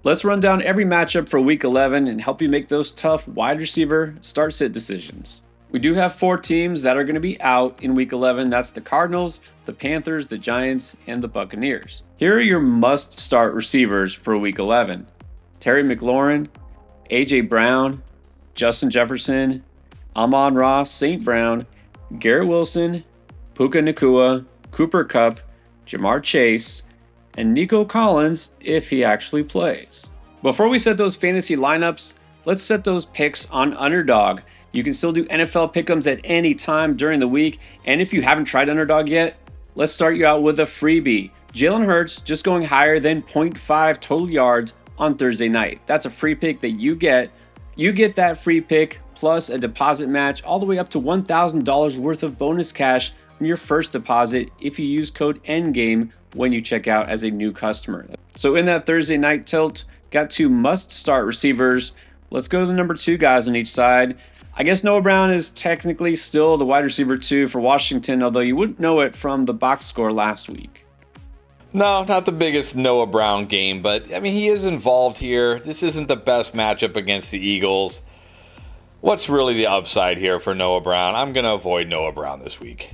Let's run down every matchup for Week 11 and help you make those tough wide receiver start-sit decisions. We do have 4 teams that are going to be out in Week 11. That's the Cardinals, the Panthers, the Giants, and the Buccaneers. Here are your must-start receivers for Week 11. Terry McLaurin, A.J. Brown, Justin Jefferson, Amon-Ra St. Brown, Garrett Wilson, Puka Nacua, Cooper Kupp, Jamar Chase, and Nico Collins if he actually plays. Before we set those fantasy lineups, let's set those picks on Underdog. You can still do NFL pick'ems at any time during the week, and if you haven't tried Underdog yet, let's start you out with a freebie. Jalen Hurts just going higher than 0.5 total yards on Thursday night. That's a free pick that you get. You get that free pick plus a deposit match all the way up to $1,000 worth of bonus cash on your first deposit if you use code NGAME when you check out as a new customer. So in that Thursday night tilt, got 2 must-start receivers. Let's go to the number 2 guys on each side. I guess Noah Brown is technically still the wide receiver 2 for Washington, although you wouldn't know it from the box score last week. No, not the biggest Noah Brown game, but I mean, he is involved here. This isn't the best matchup against the Eagles. What's really the upside here for Noah Brown? I'm going to avoid Noah Brown this week.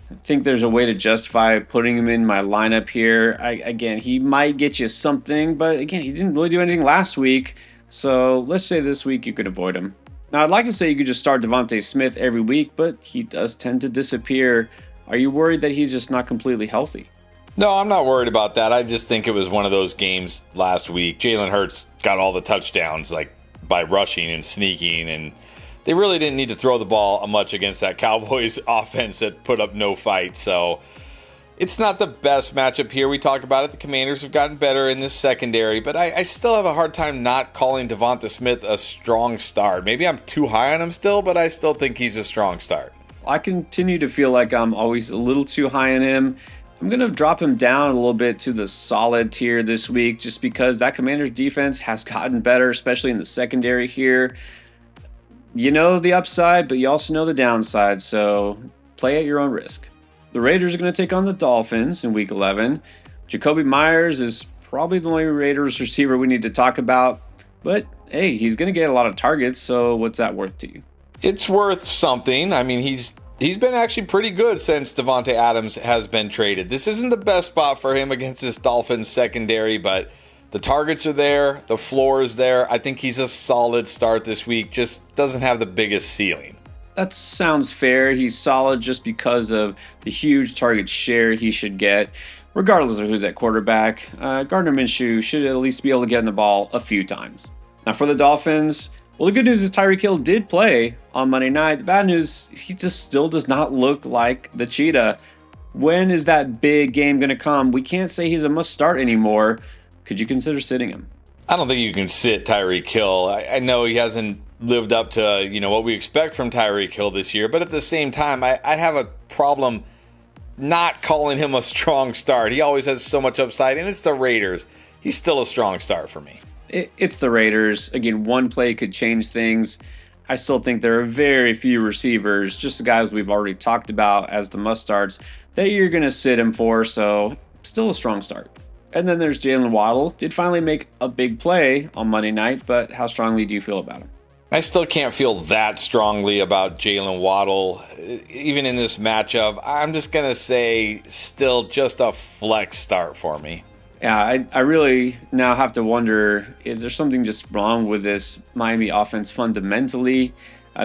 I think there's a way to justify putting him in my lineup here. Again, he might get you something, but again, he didn't really do anything last week. So let's say this week you could avoid him. Now, I'd like to say you could just start Devontae Smith every week, but he does tend to disappear. Are you worried that he's just not completely healthy? No, I'm not worried about that. I just think it was one of those games last week. Jalen Hurts got all the touchdowns by rushing and sneaking, and they really didn't need to throw the ball much against that Cowboys offense that put up no fight. So it's not the best matchup here. We talked about it. The Commanders have gotten better in this secondary, but I still have a hard time not calling Devonta Smith a strong start. Maybe I'm too high on him still, but I still think he's a strong start. I continue to feel like I'm always a little too high on him. I'm going to drop him down a little bit to the solid tier this week just because that Commanders defense has gotten better, especially in the secondary here. You know the upside, but you also know the downside, so play at your own risk. The Raiders are going to take on the Dolphins in Week 11. Jacoby Myers is probably the only Raiders receiver we need to talk about, but hey, he's going to get a lot of targets, so what's that worth to you? It's worth something. I mean, he's been actually pretty good since Devontae Adams has been traded. This isn't the best spot for him against this Dolphins secondary, but the targets are there, the floor is there. I think he's a solid start this week, just doesn't have the biggest ceiling. That sounds fair. He's solid just because of the huge target share he should get, regardless of who's at quarterback. Gardner Minshew should at least be able to get in the ball a few times. Now for the Dolphins, well, the good news is Tyreek Hill did play on Monday night. The bad news, he just still does not look like the cheetah. When is that big game going to come? We can't say he's a must start anymore. Could you consider sitting him? I don't think you can sit Tyreek Hill. I know he hasn't lived up to what we expect from Tyreek Hill this year, but at the same time, I have a problem not calling him a strong start. He always has so much upside, and it's the Raiders. He's still a strong start for me. It's the Raiders. Again, one play could change things. I still think there are very few receivers, just the guys we've already talked about as the must-starts, that you're going to sit him for, so still a strong start. And then there's Jalen Waddle. Did finally make a big play on Monday night, but how strongly do you feel about him? I still can't feel that strongly about Jalen Waddle. Even in this matchup, I'm just going to say still just a flex start for me. Yeah, I really now have to wonder, is there something just wrong with this Miami offense fundamentally?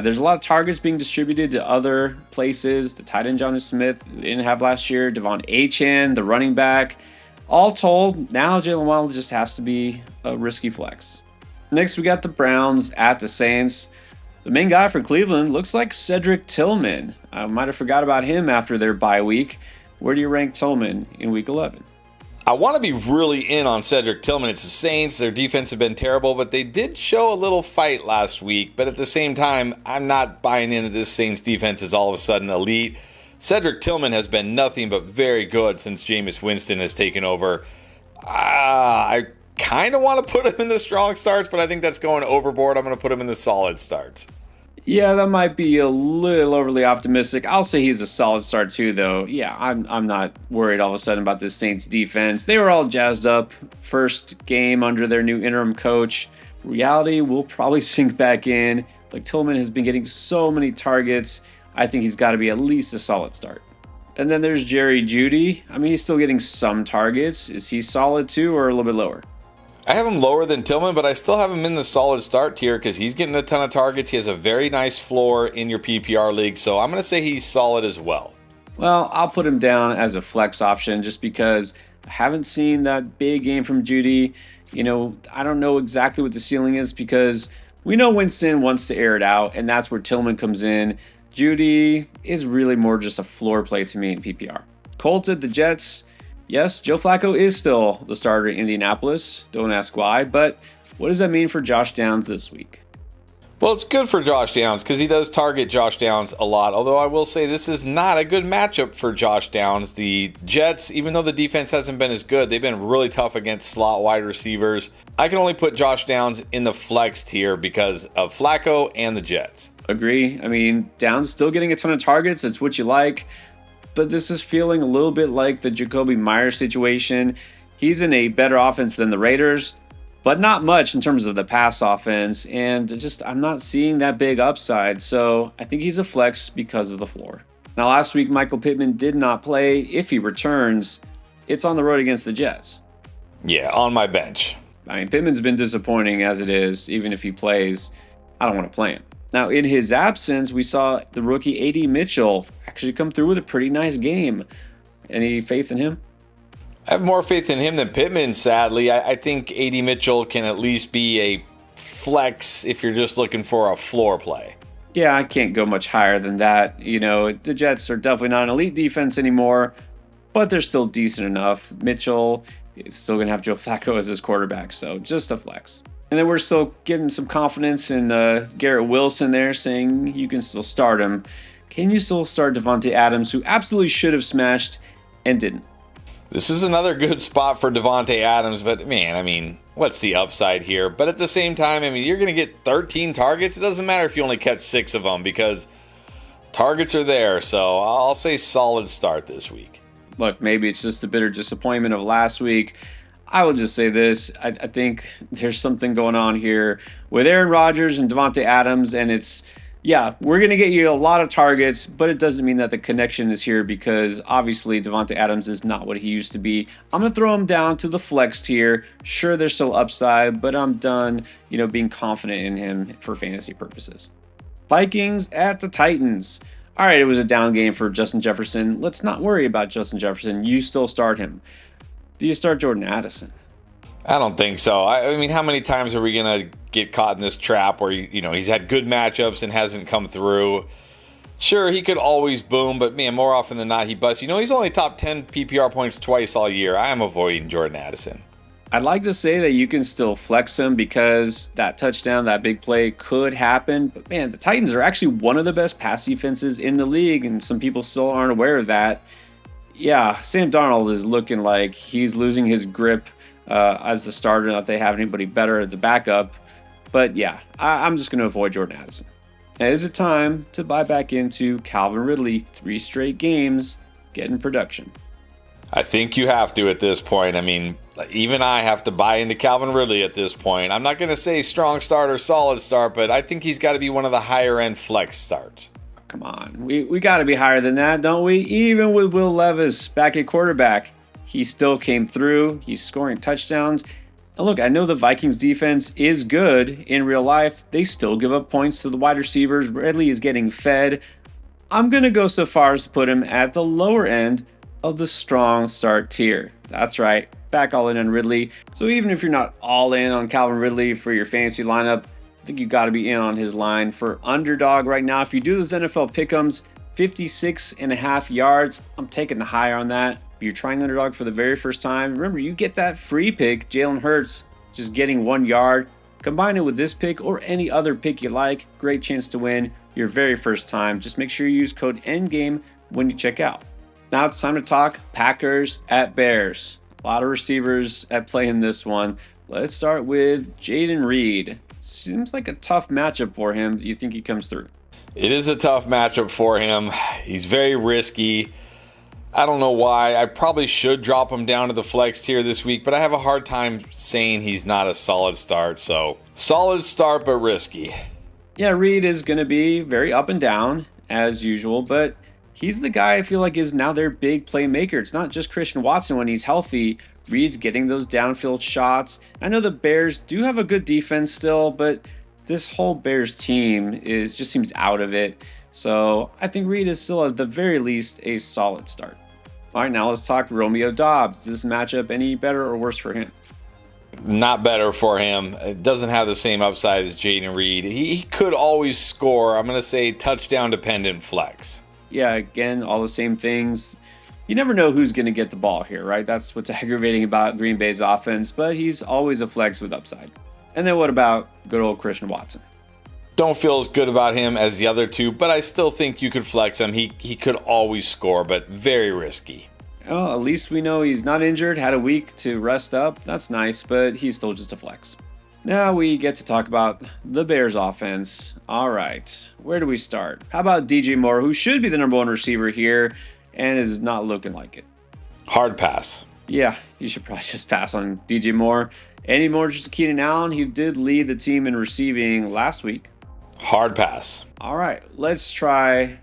There's a lot of targets being distributed to other places. The tight end Jonnu Smith they didn't have last year. Devon Achane, the running back. All told, now Jalen Waddle just has to be a risky flex. Next, we got the Browns at the Saints. The main guy for Cleveland looks like Cedric Tillman. I might have forgot about him after their bye week. Where do you rank Tillman in Week 11? I want to be really in on Cedric Tillman. It's the Saints. Their defense have been terrible, but they did show a little fight last week. But at the same time, I'm not buying into this Saints defense is all of a sudden elite. Cedric Tillman has been nothing but very good since Jameis Winston has taken over. I kind of want to put him in the strong starts, but I think that's going overboard. I'm going to put him in the solid starts. Yeah, that might be a little overly optimistic. I'll say he's a solid start too, though. Yeah, I'm not worried all of a sudden about this Saints defense. They were all jazzed up first game under their new interim coach. Reality will probably sink back in. Like Tillman has been getting so many targets. I think he's got to be at least a solid start. And then there's Jerry Jeudy. I mean, he's still getting some targets. Is he solid too, or a little bit lower? I have him lower than Tillman, but I still have him in the solid start tier because he's getting a ton of targets. He has a very nice floor in your PPR league, so I'm going to say he's solid as well. Well, I'll put him down as a flex option just because I haven't seen that big game from Jeudy. I don't know exactly what the ceiling is because we know Winston wants to air it out, and that's where Tillman comes in. Jeudy is really more just a floor play to me in PPR. Colts at the Jets. Yes, Joe Flacco is still the starter in Indianapolis. Don't ask why, but what does that mean for Josh Downs this week? Well, it's good for Josh Downs because he does target Josh Downs a lot, although I will say this is not a good matchup for Josh Downs. The Jets, even though the defense hasn't been as good, they've been really tough against slot wide receivers. I can only put Josh Downs in the flex tier because of Flacco and the Jets. Agree. I mean, Downs still getting a ton of targets. It's what you like. But this is feeling a little bit like the Jacoby Myers situation. He's in a better offense than the Raiders, but not much in terms of the pass offense. And I'm not seeing that big upside. So I think he's a flex because of the floor. Now, last week, Michael Pittman did not play. If he returns, it's on the road against the Jets. Yeah, on my bench. I mean, Pittman's been disappointing as it is. Even if he plays, I don't want to play him. Now, in his absence, we saw the rookie A.D. Mitchell actually come through with a pretty nice game. Any faith in him? I have more faith in him than Pittman, sadly. I think A.D. Mitchell can at least be a flex if you're just looking for a floor play. Yeah, I can't go much higher than that. The Jets are definitely not an elite defense anymore, but they're still decent enough. Mitchell is still going to have Joe Flacco as his quarterback, so just a flex. And then we're still getting some confidence in Garrett Wilson there, saying you can still start him. Can you still start Davante Adams, who absolutely should have smashed and didn't? This is another good spot for Davante Adams, but man, I mean, what's the upside here? But at the same time, I mean, you're going to get 13 targets. It doesn't matter if you only catch 6 of them because targets are there. So I'll say solid start this week. Look, maybe it's just a bitter disappointment of last week. I will just say this. I think there's something going on here with Aaron Rodgers and Davante Adams, and we're going to get you a lot of targets, but it doesn't mean that the connection is here because obviously Davante Adams is not what he used to be. I'm going to throw him down to the flex tier. Sure, there's still upside, but I'm done, being confident in him for fantasy purposes. Vikings at the Titans. All right, it was a down game for Justin Jefferson. Let's not worry about Justin Jefferson. You still start him. Do you start Jordan Addison? I don't think so. I mean, how many times are we going to get caught in this trap where, he's had good matchups and hasn't come through? Sure, he could always boom, but man, more often than not, he busts. He's only top 10 PPR points twice all year. I am avoiding Jordan Addison. I'd like to say that you can still flex him because that touchdown, that big play could happen. But man, the Titans are actually one of the best pass defenses in the league, and some people still aren't aware of that. Yeah, Sam Darnold is looking like he's losing his grip as the starter. Not they have anybody better at the backup. But yeah, I'm just going to avoid Jordan Addison. Now, is it time to buy back into Calvin Ridley? 3 straight games, getting production. I think you have to at this point. I mean, even I have to buy into Calvin Ridley at this point. I'm not going to say strong start or solid start, but I think he's got to be one of the higher end flex starts. Come on, we got to be higher than that, don't we? Even with Will Levis back at quarterback, he still came through. He's scoring touchdowns. And look, I know the Vikings defense is good in real life. They still give up points to the wide receivers. Ridley is getting fed. I'm going to go so far as to put him at the lower end of the strong start tier. That's right, back all in on Ridley. So even if you're not all in on Calvin Ridley for your fantasy lineup, I think you got to be in on his line for underdog right now. If you do those NFL pick'ems, 56.5 yards, I'm taking the higher on that. If you're trying underdog for the very first time, remember you get that free pick, Jalen Hurts, just getting 1 yard. Combine it with this pick or any other pick you like. Great chance to win your very first time. Just make sure you use code ENDGAME when you check out. Now it's time to talk Packers at Bears. A lot of receivers at play in this one. Let's start with Jaden Reed. Seems like a tough matchup for him. Do you think he comes through? It is a tough matchup for him. He's very risky. I don't know why. I probably should drop him down to the flex tier this week, but I have a hard time saying he's not a solid start. So, solid start, but risky. Yeah, Reed is going to be very up and down, as usual, but he's the guy I feel like is now their big playmaker. It's not just Christian Watson when he's healthy. Reed's getting those downfield shots. I know the Bears do have a good defense still, but this whole Bears team just seems out of it. So I think Reed is still at the very least a solid start. All right, now let's talk Romeo Doubs. Is this matchup any better or worse for him? Not better for him. It doesn't have the same upside as Jaden Reed. He could always score. I'm going to say touchdown dependent flex. Yeah, again, all the same things. You never know who's going to get the ball here, right? That's what's aggravating about Green Bay's offense, but he's always a flex with upside. And then what about good old Christian Watson? Don't feel as good about him as the other two, but I still think you could flex him. He could always score, but very risky. Well, at least we know he's not injured, had a week to rest up. That's nice, but he's still just a flex. Now we get to talk about the Bears offense. All right, where do we start? How about DJ Moore, who should be the number one receiver here and is not looking like it? Hard pass. Yeah, you should probably just pass on DJ Moore. Any more just Keenan Allen, who did lead the team in receiving last week. Hard pass. All right, let's try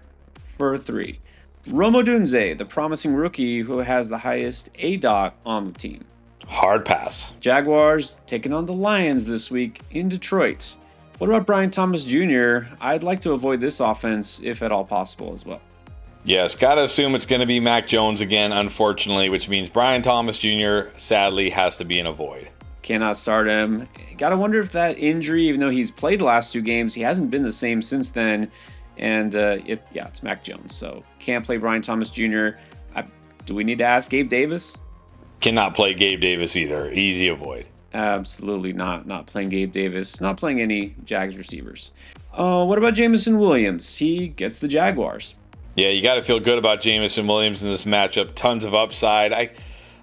for 3. Rome Odunze, the promising rookie who has the highest ADOT on the team. Hard pass. Jaguars taking on the Lions this week in Detroit. What about Brian Thomas Jr.? I'd like to avoid this offense if at all possible as well. Yes, got to assume it's going to be Mac Jones again, unfortunately, which means Brian Thomas Jr. sadly has to be an avoid. Cannot start him. Got to wonder if that injury, even though he's played the last 2 games, he hasn't been the same since then. And it's Mac Jones, so can't play Brian Thomas Jr. Do we need to ask Gabe Davis? Cannot play Gabe Davis either. Easy avoid. Absolutely not playing Gabe Davis. Not playing any Jags receivers. What about Jameson Williams? He gets the Jaguars. Yeah, you got to feel good about Jameson Williams in this matchup. Tons of upside.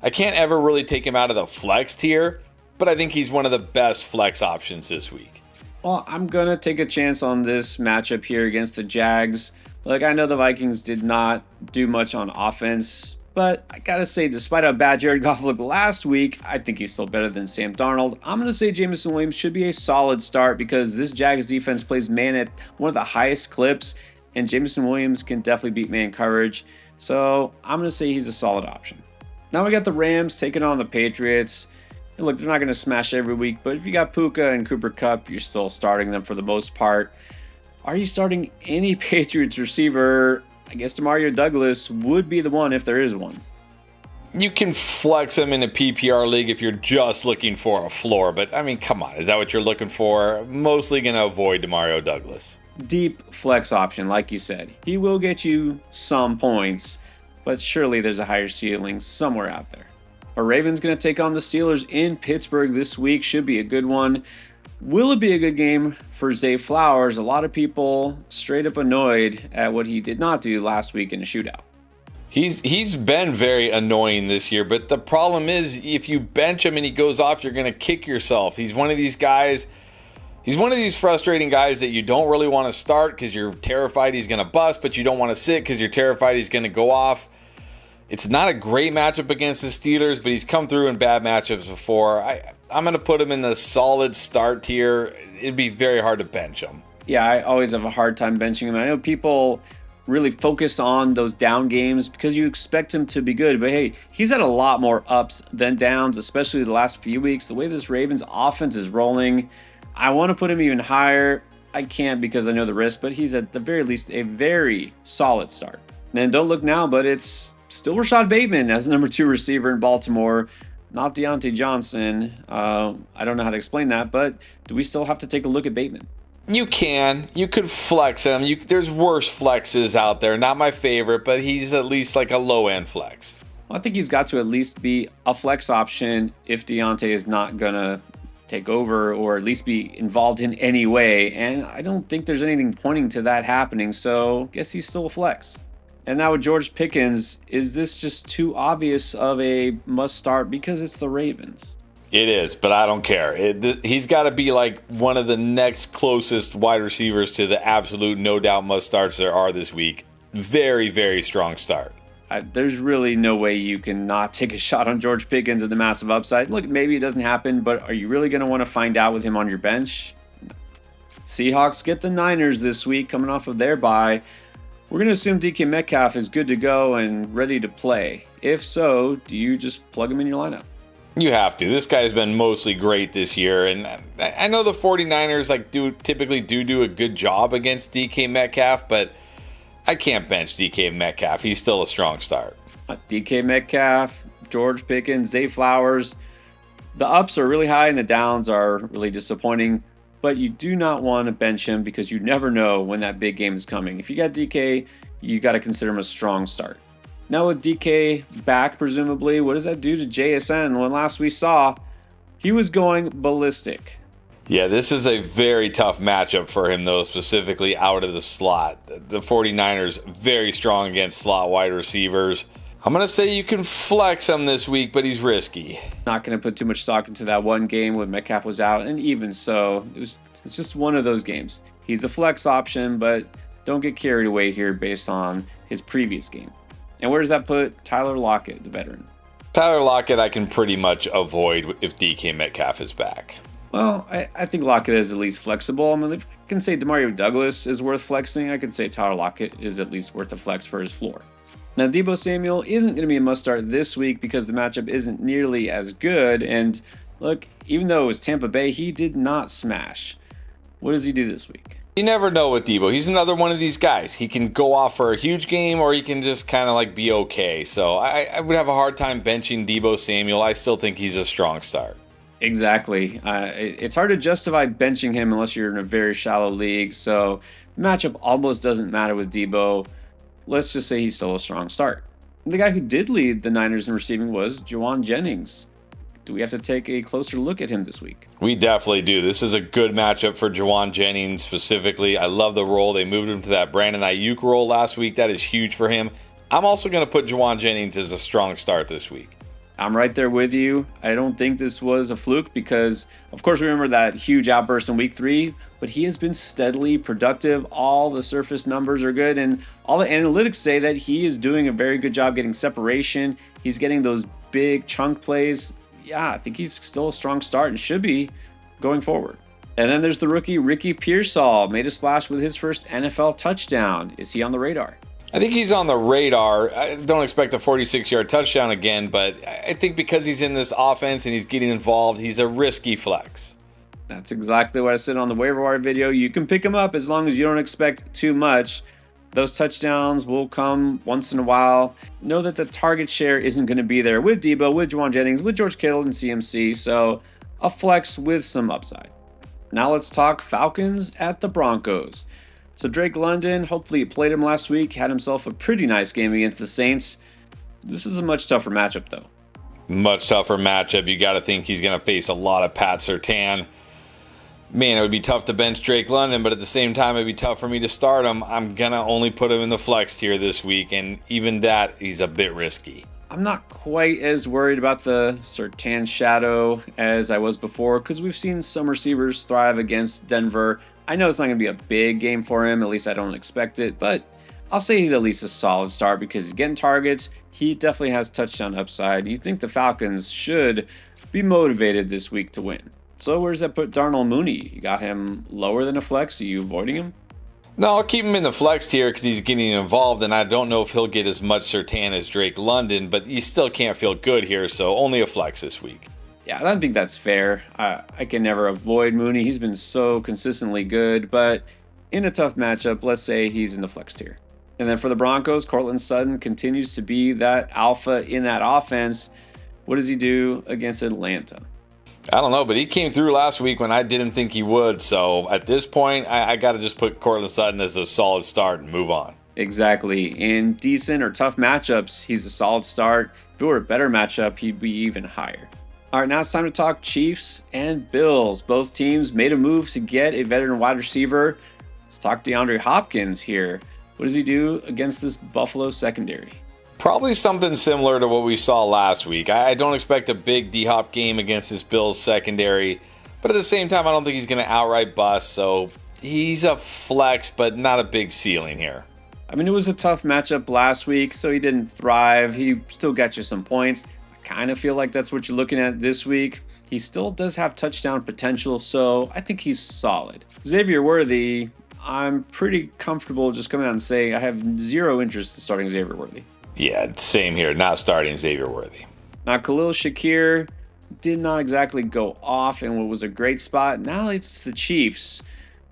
I can't ever really take him out of the flex tier, but I think he's one of the best flex options this week. Well, I'm going to take a chance on this matchup here against the Jags. Like, I know the Vikings did not do much on offense, but I got to say, despite how bad Jared Goff looked last week, I think he's still better than Sam Darnold. I'm going to say Jameson Williams should be a solid start because this Jags defense plays man at one of the highest clips, and Jameson Williams can definitely beat man coverage. So I'm going to say he's a solid option. Now we got the Rams taking on the Patriots. And look, they're not going to smash every week, but if you got Puka and Cooper Kupp, you're still starting them for the most part. Are you starting any Patriots receiver? I guess Demario Douglas would be the one if there is one. You can flex him in a PPR league if you're just looking for a floor, but I mean, come on, is that what you're looking for? Mostly going to avoid Demario Douglas. Deep flex option, like you said. He will get you some points, but surely there's a higher ceiling somewhere out there. Our Ravens going to take on the Steelers in Pittsburgh this week. Should be a good one. Will it be a good game for Zay Flowers? A lot of people straight up annoyed at what he did not do last week in a shootout. He's been very annoying this year, but the problem is if you bench him and he goes off, you're going to kick yourself. He's one of these guys. He's one of these frustrating guys that you don't really want to start because you're terrified he's going to bust, but you don't want to sit because you're terrified he's going to go off. It's not a great matchup against the Steelers, but he's come through in bad matchups before. I'm going to put him in the solid start tier. It'd be very hard to bench him. Yeah, I always have a hard time benching him. I know people really focus on those down games because you expect him to be good. But hey, he's had a lot more ups than downs, especially the last few weeks. The way this Ravens offense is rolling, I want to put him even higher. I can't because I know the risk, but he's at the very least a very solid start. And don't look now, but it's still Rashad Bateman as the number 2 receiver in Baltimore, not Deontay Johnson. I don't know how to explain that, but do we still have to take a look at Bateman? You can. You could flex him. There's worse flexes out there. Not my favorite, but he's at least like a low-end flex. Well, I think he's got to at least be a flex option if Deontay is not going to take over or at least be involved in any way. And I don't think there's anything pointing to that happening, so I guess he's still a flex. And now with George Pickens, is this just too obvious of a must start because it's the Ravens? It is, but I don't care. He's got to be like one of the next closest wide receivers to the absolute no doubt must starts there are this week. Very, very strong start. There's really no way you can not take a shot on George Pickens and the massive upside. Look, maybe it doesn't happen, but are you really going to want to find out with him on your bench? No. Seahawks get the Niners this week coming off of their bye. We're going to assume DK Metcalf is good to go and ready to play. If so, do you just plug him in your lineup? You have to. This guy's been mostly great this year, and I know the 49ers typically do a good job against DK Metcalf, but I can't bench DK Metcalf. He's still a strong start. DK Metcalf, George Pickens, Zay Flowers. The ups are really high and the downs are really disappointing, but you do not want to bench him because you never know when that big game is coming. If you got DK, you got to consider him a strong start. Now with DK back, presumably, what does that do to JSN? When last we saw, he was going ballistic. Yeah, this is a very tough matchup for him, though, specifically out of the slot. The 49ers, very strong against slot wide receivers. I'm going to say you can flex him this week, but he's risky. Not going to put too much stock into that one game when Metcalf was out, and even so, it's just one of those games. He's a flex option, but don't get carried away here based on his previous game. And where does that put Tyler Lockett, the veteran? Tyler Lockett I can pretty much avoid if DK Metcalf is back. Well, I think Lockett is at least flexible. I mean, I can say Demario Douglas is worth flexing. I could say Tyler Lockett is at least worth a flex for his floor. Now, Deebo Samuel isn't going to be a must-start this week because the matchup isn't nearly as good. And look, even though it was Tampa Bay, he did not smash. What does he do this week? You never know with Deebo. He's another one of these guys. He can go off for a huge game or he can just kind of like be okay. So I would have a hard time benching Deebo Samuel. I still think he's a strong start. Exactly. It's hard to justify benching him unless you're in a very shallow league. So the matchup almost doesn't matter with Deebo. Let's just say he's still a strong start. The guy who did lead the Niners in receiving was Juwan Jennings. Do we have to take a closer look at him this week? We definitely do. This is a good matchup for Juwan Jennings specifically. I love the role. They moved him to that Brandon Ayuk role last week. That is huge for him. I'm also going to put Juwan Jennings as a strong start this week. I'm right there with you. I don't think this was a fluke because, of course, we remember that huge outburst in week 3, but he has been steadily productive. All the surface numbers are good, and all the analytics say that he is doing a very good job getting separation. He's getting those big chunk plays. Yeah, I think he's still a strong start and should be going forward. And then there's the rookie Ricky Pearsall, made a splash with his first NFL touchdown. Is he on the radar? I think he's on the radar. I don't expect a 46-yard touchdown again, but I think because he's in this offense and he's getting involved, he's a risky flex. That's exactly what I said on the waiver wire video. You can pick him up as long as you don't expect too much. Those touchdowns will come once in a while. Know that the target share isn't going to be there with Deebo, with Juwan Jennings, with George Kittle and CMC, so a flex with some upside. Now let's talk Falcons at the Broncos. So Drake London, hopefully he played him last week, had himself a pretty nice game against the Saints. This is a much tougher matchup though. Much tougher matchup. You got to think he's going to face a lot of Pat Surtain. Man, it would be tough to bench Drake London, but at the same time, it'd be tough for me to start him. I'm going to only put him in the flex tier this week, and even that, he's a bit risky. I'm not quite as worried about the Surtain shadow as I was before because we've seen some receivers thrive against Denver. I know it's not going to be a big game for him, at least I don't expect it, but I'll say he's at least a solid start because he's getting targets. He definitely has touchdown upside. You think the Falcons should be motivated this week to win. So where does that put Darnell Mooney? You got him lower than a flex? Are you avoiding him? No, I'll keep him in the flex tier because he's getting involved, and I don't know if he'll get as much Surtain as Drake London, but you still can't feel good here, so only a flex this week. Yeah, I don't think that's fair. I can never avoid Mooney. He's been so consistently good, but in a tough matchup, let's say he's in the flex tier. And then for the Broncos, Courtland Sutton continues to be that alpha in that offense. What does he do against Atlanta? I don't know, but he came through last week when I didn't think he would. So at this point, I got to just put Courtland Sutton as a solid start and move on. Exactly. In decent or tough matchups, he's a solid start. If it were a better matchup, he'd be even higher. All right, now it's time to talk Chiefs and Bills. Both teams made a move to get a veteran wide receiver. Let's talk DeAndre Hopkins here. What does he do against this Buffalo secondary? Probably something similar to what we saw last week. I don't expect a big D-Hop game against this Bills secondary, but at the same time, I don't think he's going to outright bust, so he's a flex, but not a big ceiling here. I mean, it was a tough matchup last week, so he didn't thrive. He still got you some points. I kind of feel like that's what you're looking at this week. He still does have touchdown potential, so I think he's solid. Xavier Worthy, I'm pretty comfortable just coming out and saying I have zero interest in starting Xavier Worthy. Yeah, same here. Not starting Xavier Worthy. Now, Khalil Shakir did not exactly go off in what was a great spot. Now it's the Chiefs.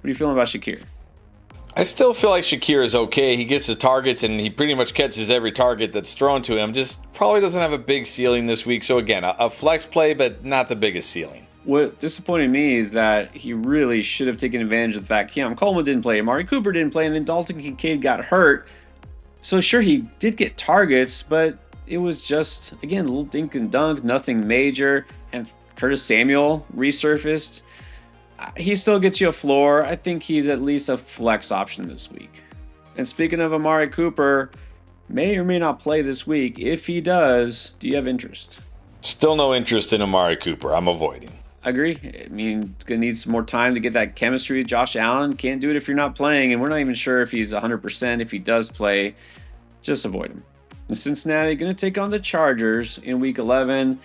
What are you feeling about Shakir? I still feel like Shakir is okay. He gets the targets and he pretty much catches every target that's thrown to him. Just probably doesn't have a big ceiling this week. So again, a flex play, but not the biggest ceiling. What disappointed me is that he really should have taken advantage of the fact Keon Coleman didn't play, Amari Cooper didn't play, and then Dalton Kincaid got hurt. So sure, he did get targets, but it was just, again, a little dink and dunk, nothing major. And Curtis Samuel resurfaced. He still gets you a floor. I think he's at least a flex option this week. And speaking of Amari Cooper, may or may not play this week. If he does, do you have interest? Still no interest in Amari Cooper. I'm avoiding. I agree. I mean, it's going to need some more time to get that chemistry. Josh Allen can't do it if you're not playing, and we're not even sure if he's 100%. If he does play, just avoid him. The Cincinnati going to take on the Chargers in Week 11.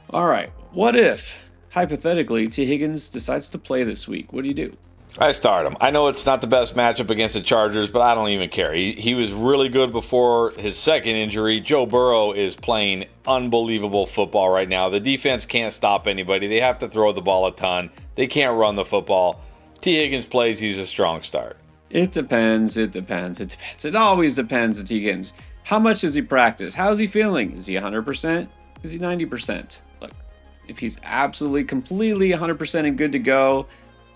All right, what if, hypothetically, T. Higgins decides to play this week? What do you do? I start him. I know it's not the best matchup against the Chargers, but I don't even care. He was really good before his second injury. Joe Burrow is playing unbelievable football right now. The defense can't stop anybody. They have to throw the ball a ton. They can't run the football. T. Higgins plays, he's a strong start. It depends. It always depends on T. Higgins. How much does he practice? How's he feeling? Is he 100%? Is he 90%? Look, if he's absolutely, completely 100% and good to go,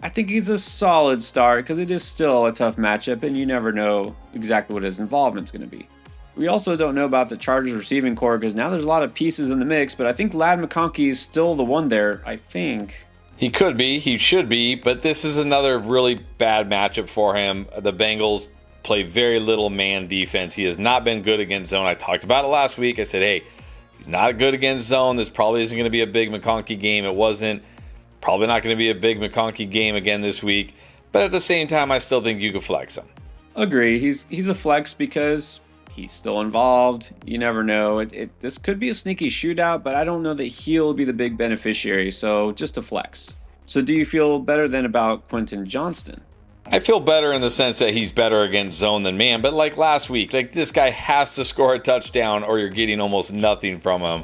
I think he's a solid start because it is still a tough matchup and you never know exactly what his involvement's going to be. We also don't know about the Chargers receiving core because now there's a lot of pieces in the mix, but I think Ladd McConkey is still the one there, I think. He could be, he should be, but this is another really bad matchup for him. The Bengals play very little man defense. He has not been good against zone. I talked about it last week. I said, hey, he's not good against zone. This probably isn't going to be a big McConkey game. It wasn't. Probably not going to be a big McConkey game again this week. But at the same time, I still think you could flex him. Agree. He's a flex because he's still involved. You never know. This could be a sneaky shootout, but I don't know that he'll be the big beneficiary. So just a flex. So do you feel better than about Quentin Johnston? I feel better in the sense that he's better against zone than man. But like last week, like this guy has to score a touchdown or you're getting almost nothing from him.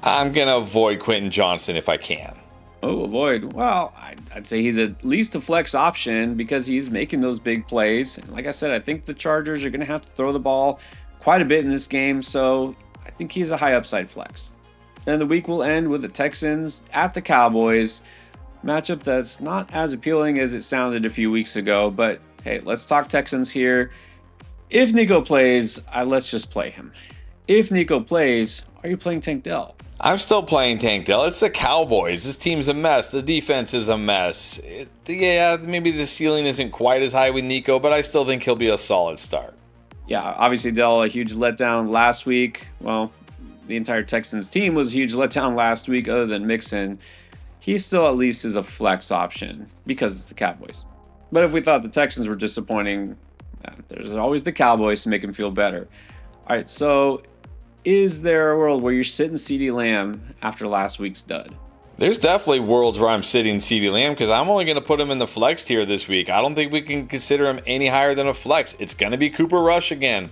I'm going to avoid Quentin Johnston if I can. Oh, avoid. Well, I'd say he's at least a flex option because he's making those big plays. And like I said, I think the Chargers are going to have to throw the ball quite a bit in this game. So I think he's a high upside flex. And the week will end with the Texans at the Cowboys. Matchup that's not as appealing as it sounded a few weeks ago. But hey, let's talk Texans here. If Nico plays, let's just play him. If Nico plays, are you playing Tank Dell? I'm still playing Tank Dell. It's the Cowboys. This team's a mess. The defense is a mess. Maybe the ceiling isn't quite as high with Nico, but I still think he'll be a solid start. Yeah, obviously Dell, a huge letdown last week. Well, the entire Texans team was a huge letdown last week other than Mixon. He still at least is a flex option because it's the Cowboys. But if we thought the Texans were disappointing, there's always the Cowboys to make him feel better. All right, so is there a world where you're sitting CeeDee Lamb after last week's dud? There's definitely worlds where I'm sitting CeeDee Lamb because I'm only going to put him in the flex tier this week. I don't think we can consider him any higher than a flex. It's going to be Cooper Rush again.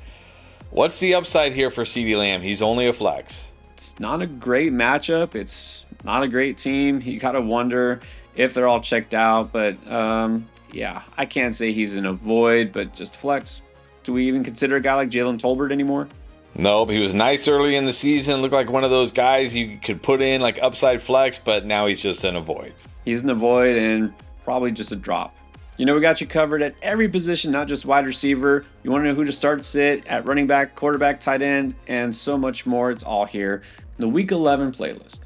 What's the upside here for CeeDee Lamb? He's only a flex. It's not a great matchup. It's not a great team. You got to wonder if they're all checked out. But I can't say he's an avoid, but just flex. Do we even consider a guy like Jalen Tolbert anymore? No, but he was nice early in the season. Looked like one of those guys you could put in like upside flex, but now he's just an avoid. He's an avoid and probably just a drop. You know, we got you covered at every position, not just wide receiver. You want to know who to start, sit at running back, quarterback, tight end, and so much more. It's all here in the Week 11 playlist.